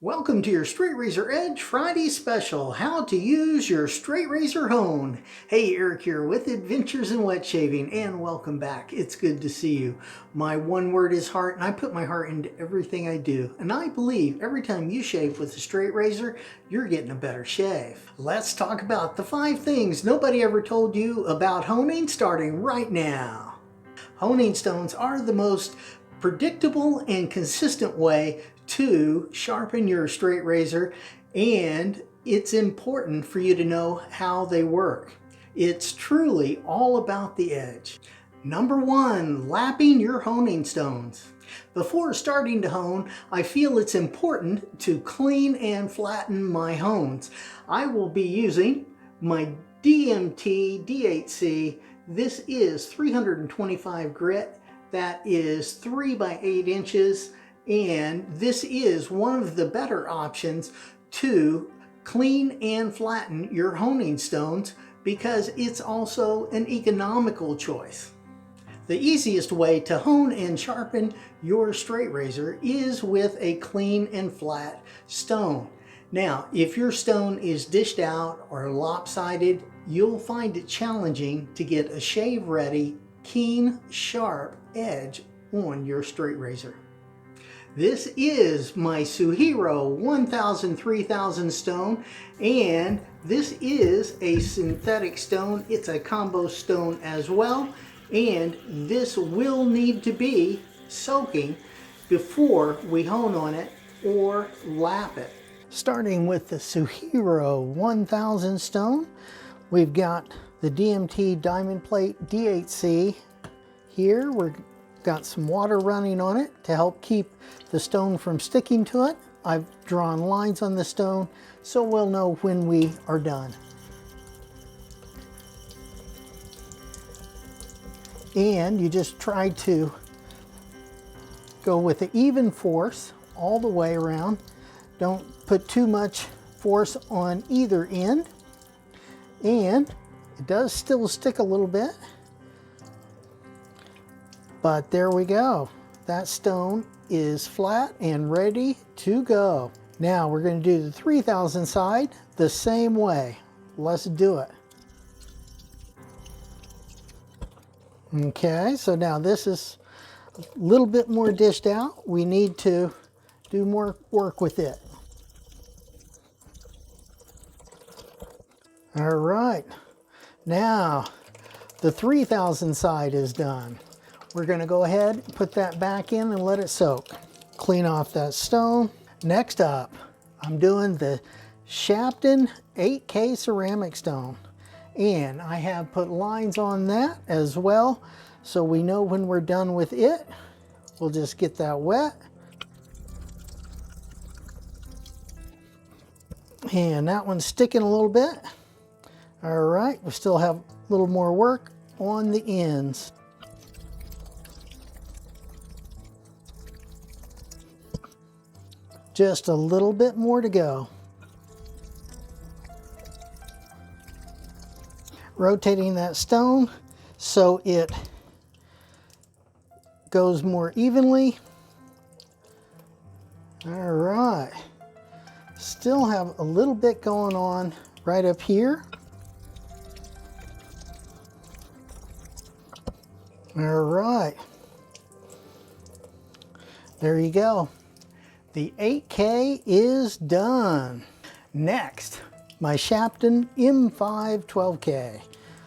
Welcome to your Straight Razor Edge Friday special, how to use your straight razor hone. Hey, Eric here with Adventures in Wet Shaving, and welcome back. It's good to see you. My one word is heart, and I put my heart into everything I do. And I believe every time you shave with a straight razor, you're getting a better shave. Let's talk about the 5 things nobody ever told you about honing, starting right now. Honing stones are the most predictable and consistent way to sharpen your straight razor, and it's important for you to know how they work. It's truly all about the edge. Number 1, lapping your honing stones. Before starting to hone, I feel it's important to clean and flatten my hones. I will be using my DMT D8C. This is 325 grit. That is 3 by 8 inches. And this is one of the better options to clean and flatten your honing stones because it's also an economical choice. The easiest way to hone and sharpen your straight razor is with a clean and flat stone. Now, if your stone is dished out or lopsided, you'll find it challenging to get a shave-ready, keen, sharp edge on your straight razor. This is my Suhiro 1000-3000 stone, and this is a synthetic stone. It's a combo stone as well, and this will need to be soaking before we hone on it or lap it. Starting with the Suhiro 1000 stone, we've got the DMT diamond plate D8C here. We've got some water running on it to help keep the stone from sticking to it. I've drawn lines on the stone so we'll know when we are done. And you just try to go with an even force all the way around. Don't put too much force on either end. And it does still stick a little bit. But there we go. That stone is flat and ready to go. Now we're going to do the 3000 side the same way. Let's do it. Okay, so now this is a little bit more dished out. We need to do more work with it. All right, now the 3000 side is done. We're going to go ahead and put that back in and let it soak. Clean off that stone. Next up, I'm doing the Shapton 8K ceramic stone. And I have put lines on that as well, so we know when we're done with it. We'll just get that wet. And that one's sticking a little bit. All right, we still have a little more work on the ends. Just a little bit more to go. Rotating that stone so it goes more evenly. All right. Still have a little bit going on right up here. All right. There you go. The 8K is done. Next, my Shapton M5 12K.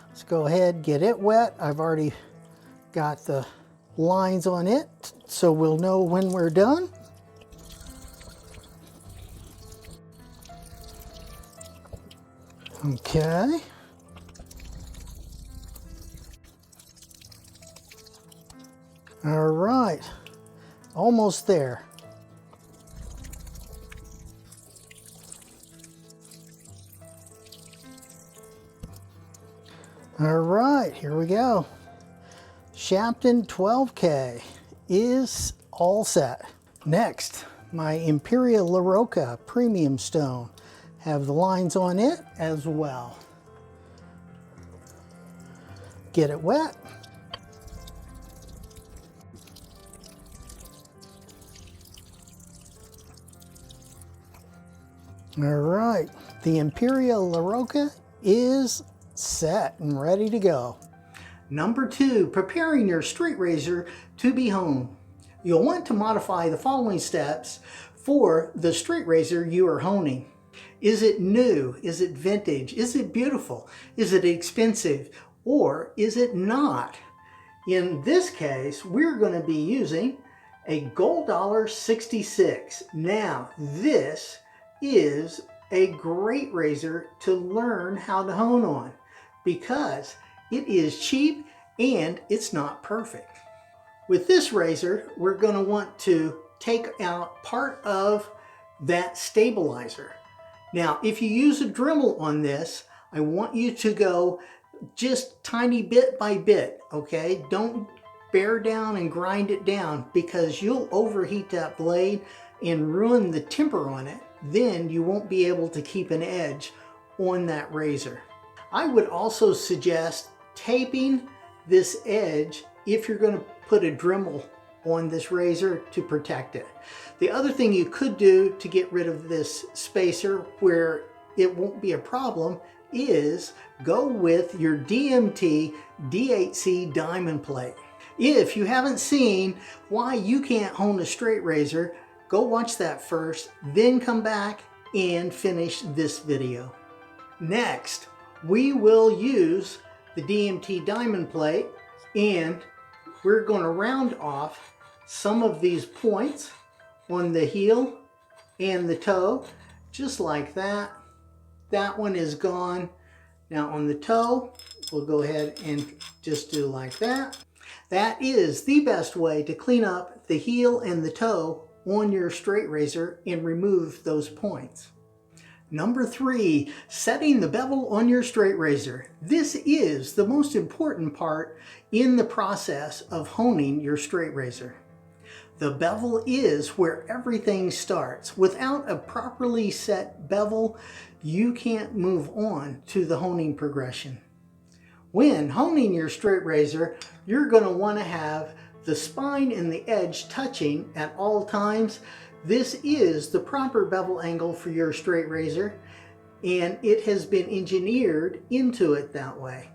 Let's go ahead, get it wet. I've already got the lines on it, so we'll know when we're done. Okay. All right, almost there. All right, here we go. Shapton 12K is all set. Next, my Imperial La Rocca premium stone. Have the lines on it as well. Get it wet. All right, the Imperial LaRocca is set and ready to go. Number 2, preparing your straight razor to be honed. You'll want to modify the following steps for the straight razor you are honing. Is it new? Is it vintage? Is it beautiful? Is it expensive? Or is it not? In this case, we're going to be using a Gold Dollar 66. Now, this is a great razor to learn how to hone on because it is cheap and it's not perfect. With this razor, we're going to want to take out part of that stabilizer. Now, if you use a Dremel on this, I want you to go just tiny bit by bit, okay? Don't bear down and grind it down because you'll overheat that blade and ruin the temper on it. Then you won't be able to keep an edge on that razor. I would also suggest taping this edge if you're going to put a Dremel on this razor to protect it. The other thing you could do to get rid of this spacer where it won't be a problem is go with your DMT D8C diamond plate. If you haven't seen why you can't hone a straight razor, go watch that first, then come back and finish this video. Next, we will use the DMT diamond plate and we're going to round off some of these points on the heel and the toe, just like that. That one is gone. Now on the toe, we'll go ahead and just do like that. That is the best way to clean up the heel and the toe on your straight razor and remove those points. Number 3, setting the bevel on your straight razor. This is the most important part in the process of honing your straight razor. The bevel is where everything starts. Without a properly set bevel, you can't move on to the honing progression. When honing your straight razor, you're going to want to have the spine and the edge touching at all times. This is the proper bevel angle for your straight razor, and it has been engineered into it that way.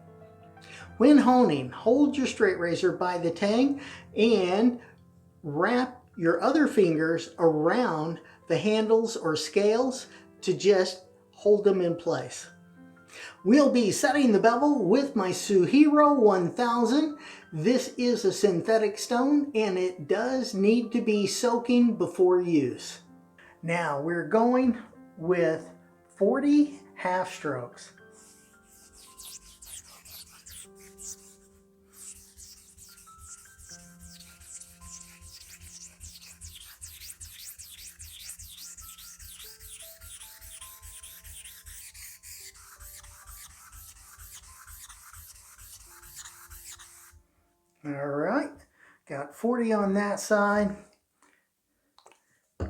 When honing, hold your straight razor by the tang and wrap your other fingers around the handles or scales to just hold them in place. We'll be setting the bevel with my Suhiro 1000. This is a synthetic stone and it does need to be soaking before use. Now we're going with 40 half strokes. All right, got 40 on that side,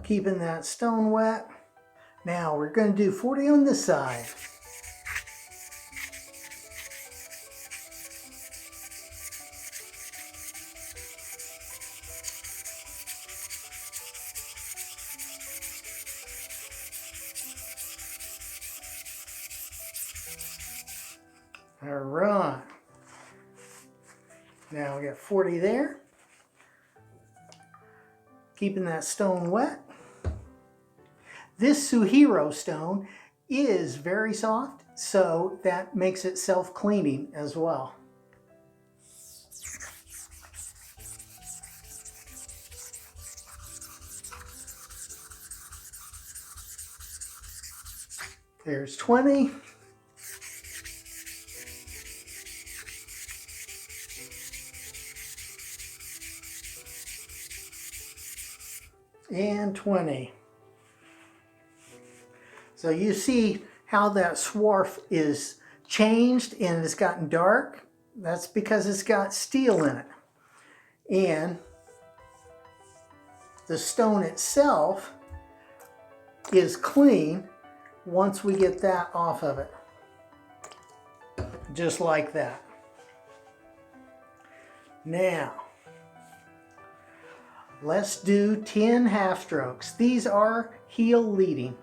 keeping that stone wet. Now we're going to do 40 on this side. All right. Now we got 40 there. Keeping that stone wet. This Suhiro stone is very soft, so that makes it self-cleaning as well. There's 20. And 20. So you see how that swarf is changed and it's gotten dark? That's because it's got steel in it. And the stone itself is clean once we get that off of it. Just like that. Now, let's do 10 half strokes. These are heel leading.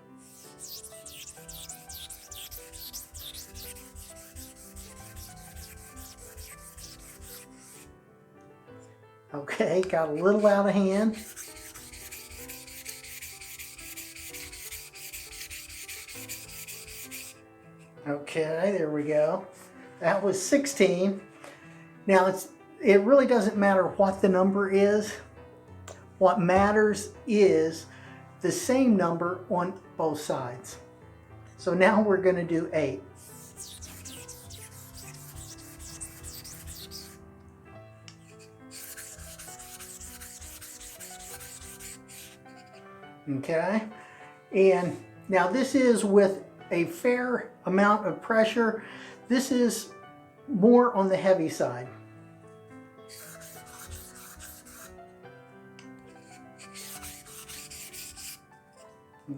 Okay, got a little out of hand. Okay, there we go. That was 16. Now it really doesn't matter what the number is. What matters is the same number on both sides. So now we're going to do 8. Okay, and now this is with a fair amount of pressure. This is more on the heavy side.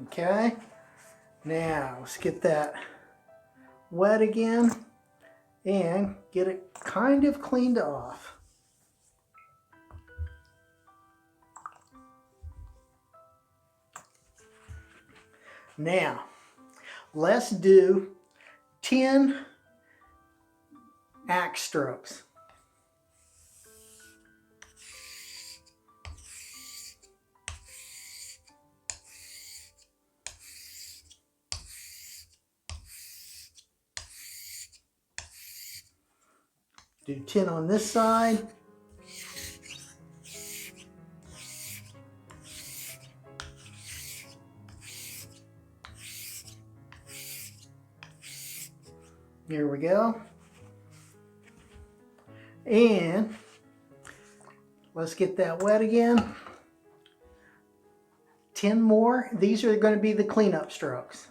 Okay, now let's get that wet again and get it kind of cleaned off. Now, let's do 10 axe strokes. Do 10 on this side. Here we go. And let's get that wet again. 10 more. These are going to be the cleanup strokes.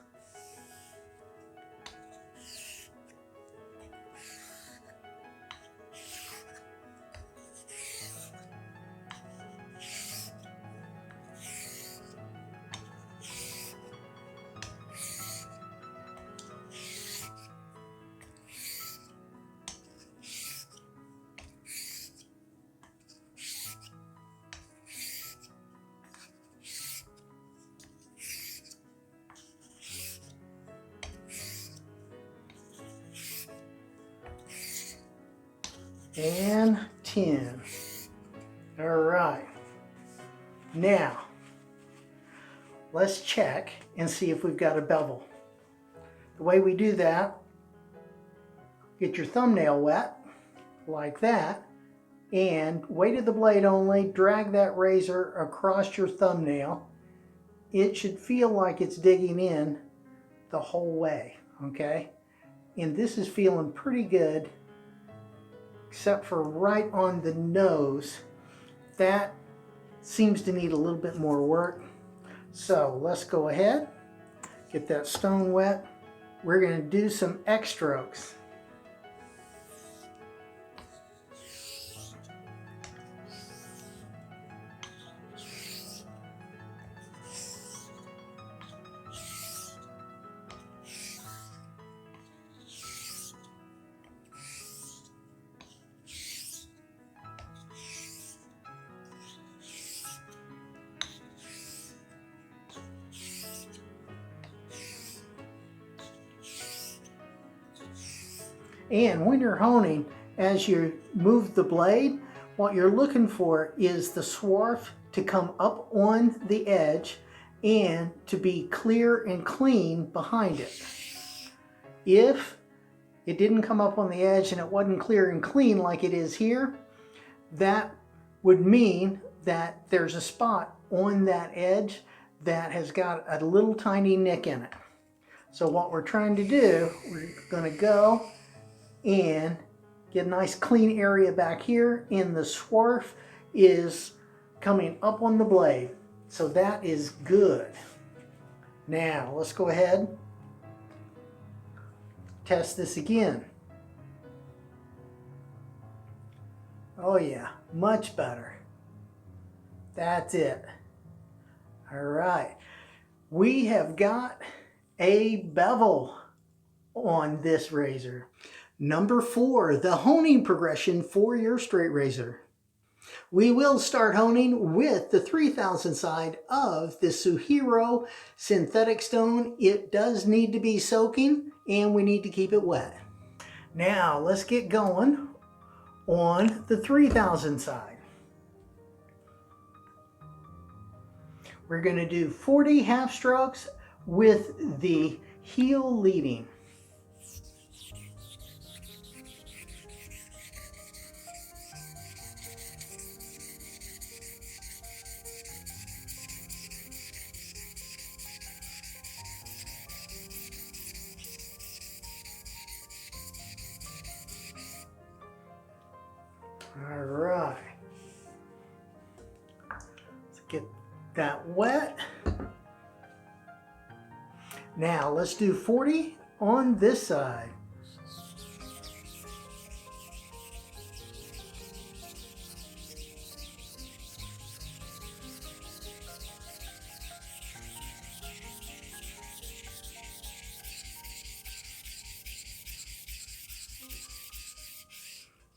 And 10. All right. Now, let's check and see if we've got a bevel. The way we do that, get your thumbnail wet, like that, and weight of the blade only, drag that razor across your thumbnail. It should feel like it's digging in the whole way, okay? And this is feeling pretty good, except for right on the nose. That seems to need a little bit more work. So let's go ahead, get that stone wet. We're going to do some X strokes. And when you're honing, as you move the blade, what you're looking for is the swarf to come up on the edge and to be clear and clean behind it. If it didn't come up on the edge and it wasn't clear and clean like it is here, that would mean that there's a spot on that edge that has got a little tiny nick in it. So what we're trying to do, we're going to go and get a nice clean area back here, and the swarf is coming up on the blade. So that is good. Now let's go ahead, test this again. Oh yeah, much better. That's it. All right, we have got a bevel on this razor. Number 4, the honing progression for your straight razor. We will start honing with the 3000 side of the Suhiro synthetic stone. It does need to be soaking and we need to keep it wet. Now let's get going on the 3000 side. We're going to do 40 half strokes with the heel leading. All right. Let's get that wet. Now let's do 40 on this side.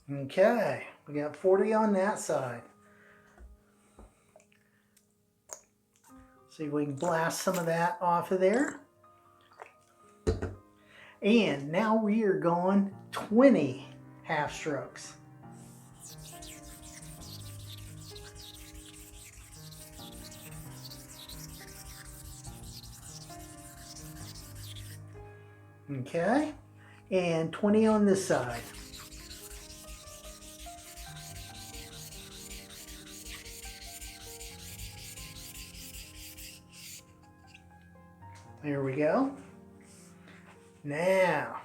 Okay, we got 40 on that side. See if we can blast some of that off of there. And now we are going 20 half strokes. Okay, and 20 on this side. There we go. Now,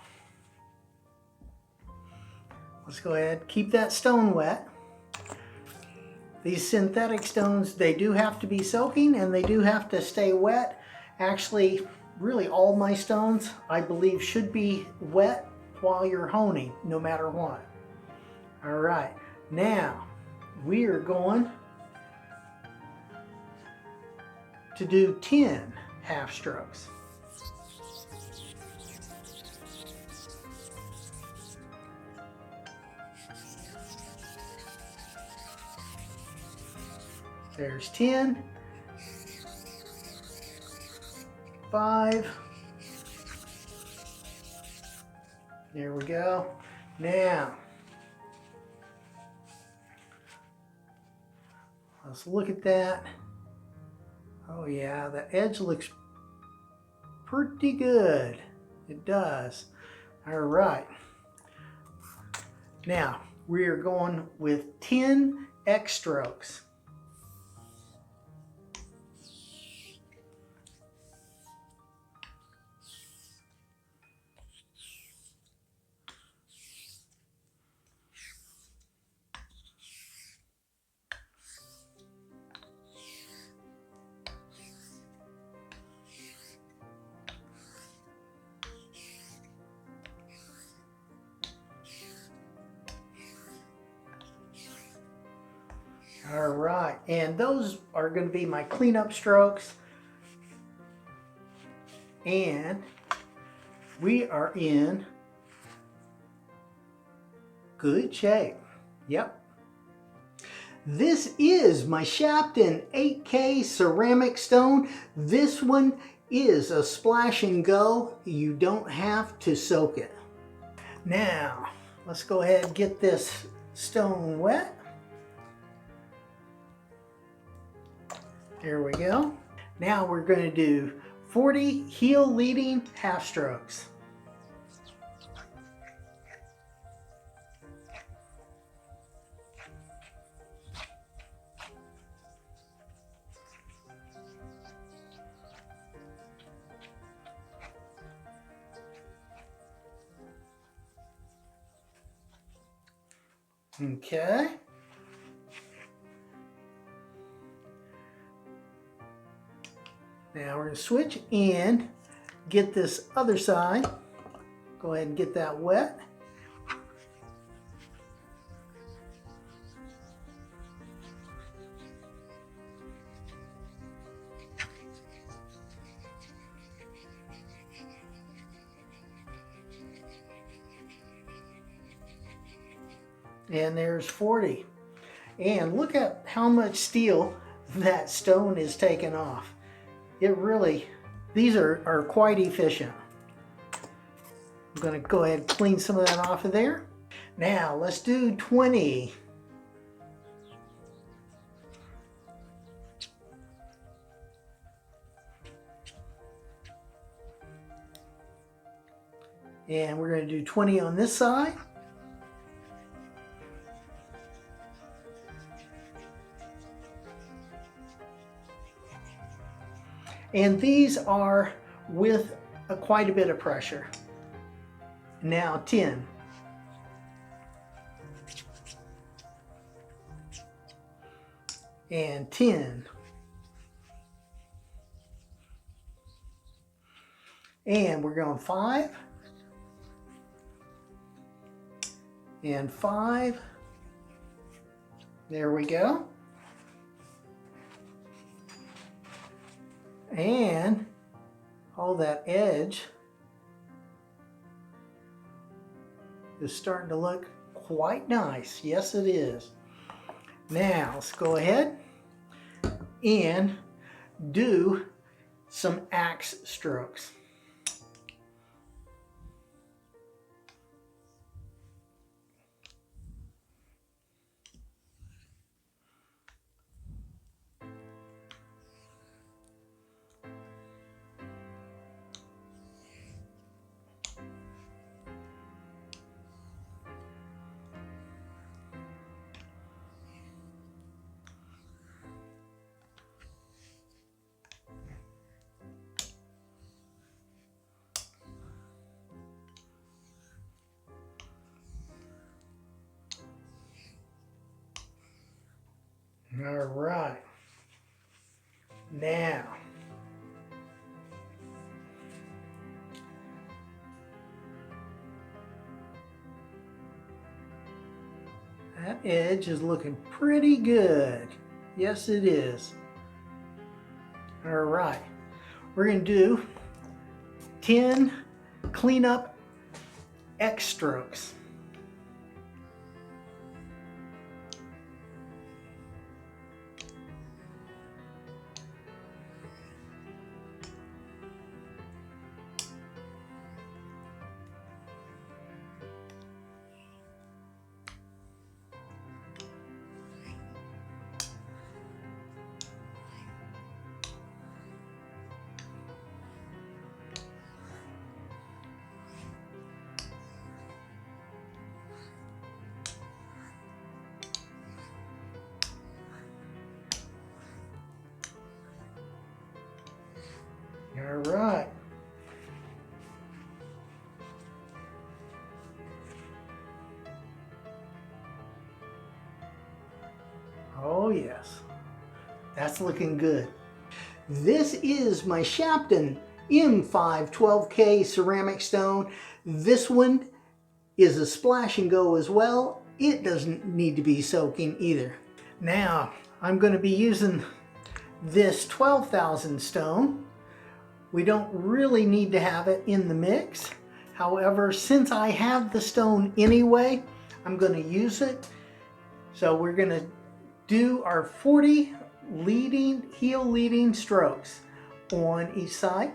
let's go ahead, keep that stone wet. These synthetic stones, they do have to be soaking and they do have to stay wet. Actually, really all my stones, I believe, should be wet while you're honing, no matter what. All right, now we are going to do 10 half strokes. There's 10, 5, there we go. Now, let's look at that. Oh yeah, the edge looks pretty good. It does. All right. Now, we are going with 10 X strokes. All right, and those are going to be my cleanup strokes. And we are in good shape. Yep. This is my Shapton 8K ceramic stone. This one is a splash and go. You don't have to soak it. Now, let's go ahead and get this stone wet. There we go. Now we're going to do 40 heel leading half strokes. Okay. Now we're going to switch and get this other side. Go ahead and get that wet. And there's 40. And look at how much steel that stone is taking off. It really, these are quite efficient. I'm going to go ahead and clean some of that off of there. Now let's do 20. And we're going to do 20 on this side. And these are with quite a bit of pressure. Now 10. And 10. And we're going 5. And 5. There we go. And all that edge is starting to look quite nice. Yes, it is. Now, let's go ahead and do some axe strokes. All right. Now, that edge is looking pretty good. Yes, it is. All right. We're going to do 10 cleanup X strokes. All right. Oh yes, that's looking good. This is my Shapton M5 12K ceramic stone. This one is a splash and go as well. It doesn't need to be soaking either. Now, I'm going to be using this 12,000 stone. We don't really need to have it in the mix. However, since I have the stone anyway, I'm going to use it. So we're going to do our 40 heel leading strokes on each side.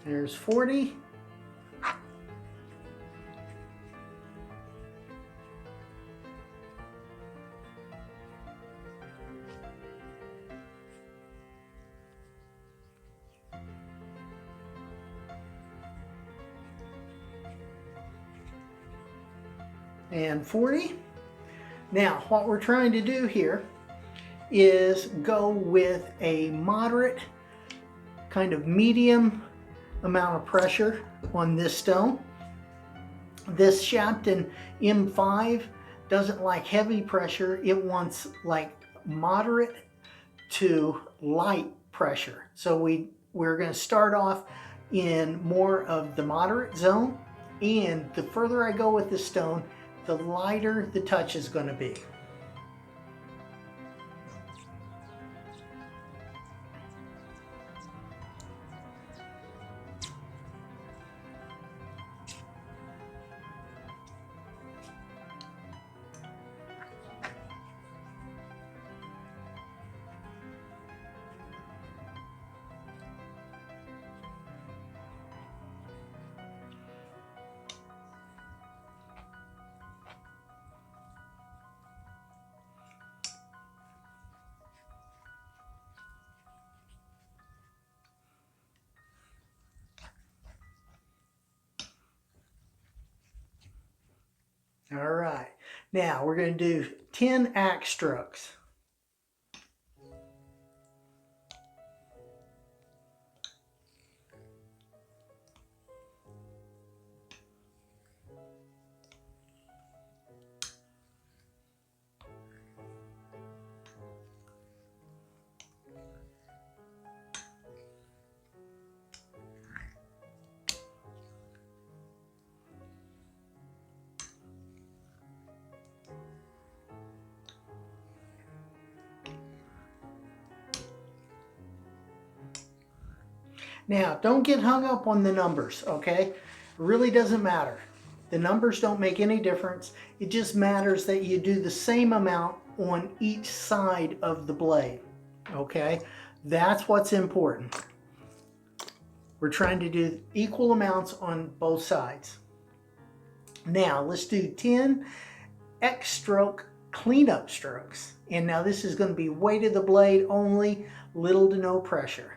There's 40. And 40. Now, what we're trying to do here is go with a moderate, kind of medium amount of pressure on this stone. This Shapton M5 doesn't like heavy pressure. It wants like moderate to light pressure. So we're going to start off in more of the moderate zone, and the further I go with the stone, the lighter the touch is going to be. All right. Now we're going to do 10 axe strokes. Now, don't get hung up on the numbers, okay? It really doesn't matter. The numbers don't make any difference. It just matters that you do the same amount on each side of the blade, okay? That's what's important. We're trying to do equal amounts on both sides. Now, let's do 10 X stroke cleanup strokes. And now this is going to be weight of the blade only, little to no pressure.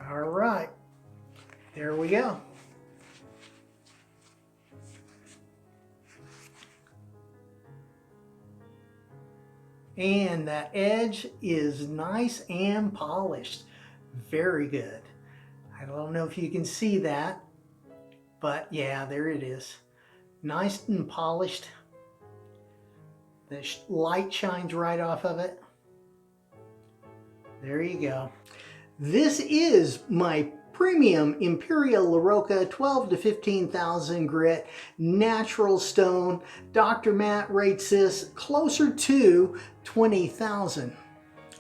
All right, there we go. And that edge is nice and polished. Very good. I don't know if you can see that, but yeah, there it is. Nice and polished. The light shines right off of it. There you go. This is my premium Imperial LaRocca 12 to 15,000 grit natural stone. Dr. Matt rates this closer to 20,000.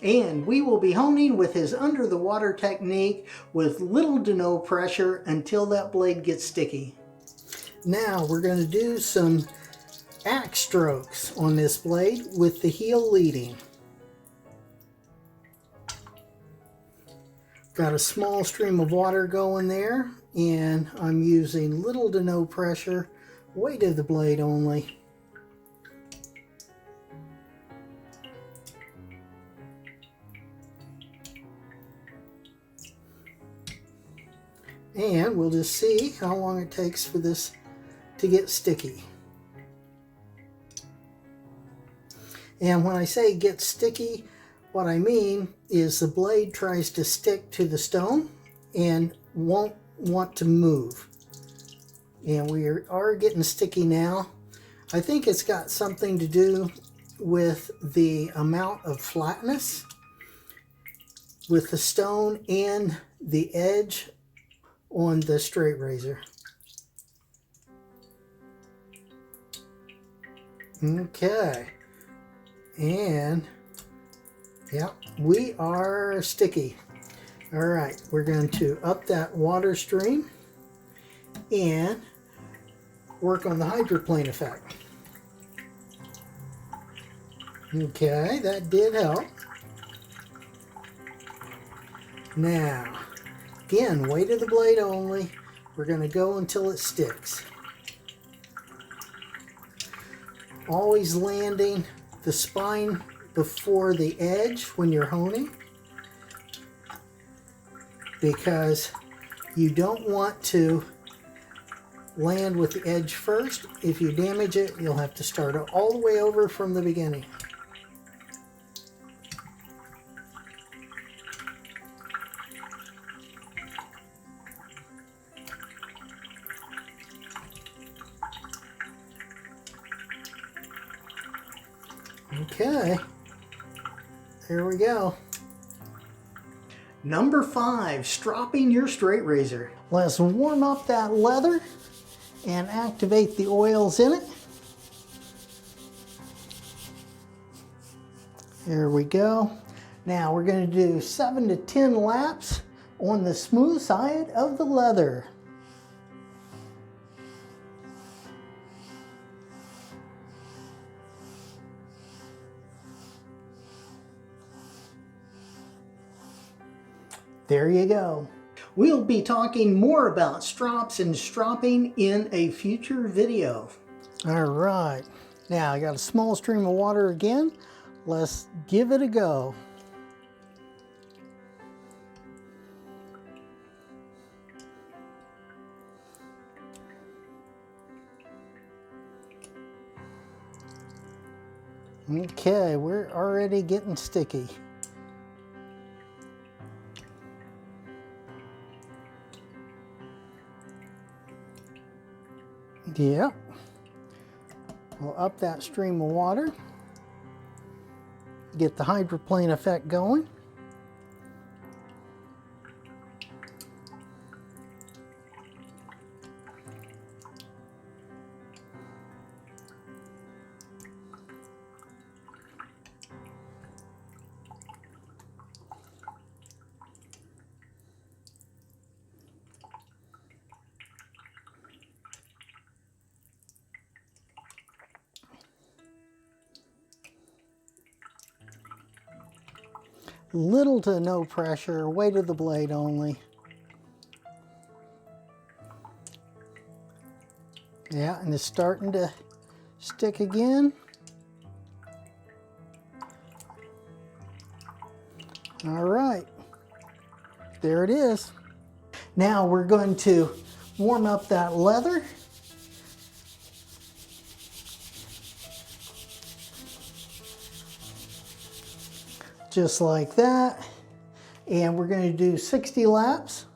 And we will be honing with his under the water technique with little to no pressure until that blade gets sticky. Now we're going to do some axe strokes on this blade with the heel leading. Got a small stream of water going there, and I'm using little to no pressure, weight of the blade only. And we'll just see how long it takes for this to get sticky. And when I say get sticky, what I mean is the blade tries to stick to the stone and won't want to move. And we are getting sticky now. I think it's got something to do with the amount of flatness with the stone and the edge on the straight razor. Okay. And yeah, we are sticky. All right, we're going to up that water stream and work on the hydroplane effect. Okay, that did help. Now, again, weight of the blade only. We're going to go until it sticks. Always landing the spine before the edge when you're honing, because you don't want to land with the edge first. If you damage it, you'll have to start all the way over from the beginning. Okay, there we go. Number 5, stropping your straight razor. Let's warm up that leather and activate the oils in it. There we go. Now we're going to do 7 to 10 laps on the smooth side of the leather. There you go. We'll be talking more about strops and stropping in a future video. All right, now I got a small stream of water again. Let's give it a go. Okay, we're already getting sticky. Yeah. We'll up that stream of water. Get the hydroplane effect going. Little to no pressure, weight of the blade only. Yeah, and it's starting to stick again. All right, there it is. Now we're going to warm up that leather. Just like that. And we're going to do 60 laps.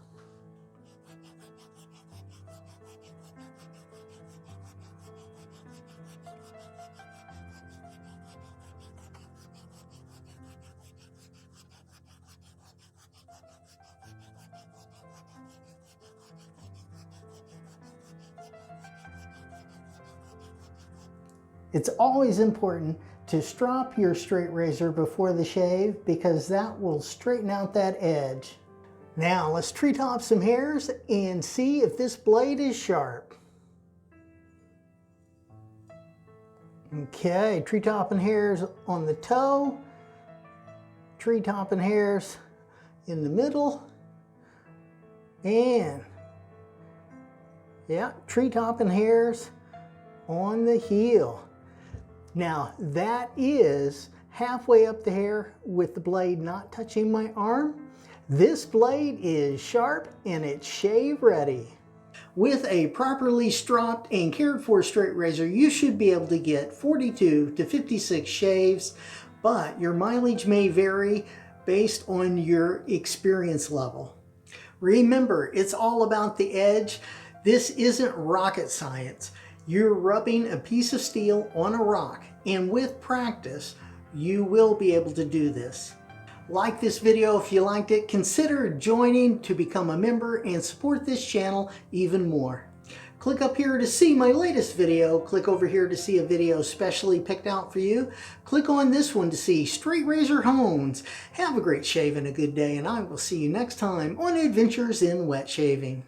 It's always important to strop your straight razor before the shave because that will straighten out that edge. Now let's treetop some hairs and see if this blade is sharp. Okay, treetopping hairs on the toe, treetopping hairs in the middle, and yeah, treetopping hairs on the heel. Now that is halfway up the hair with the blade not touching my arm. This blade is sharp and it's shave ready. With a properly stropped and cared for straight razor, you should be able to get 42 to 56 shaves, but your mileage may vary based on your experience level. Remember, it's all about the edge. This isn't rocket science. You're rubbing a piece of steel on a rock, and with practice, you will be able to do this. Like this video if you liked it, consider joining to become a member and support this channel even more. Click up here to see my latest video. Click over here to see a video specially picked out for you. Click on this one to see straight razor hones. Have a great shave and a good day, and I will see you next time on Adventures in Wet Shaving.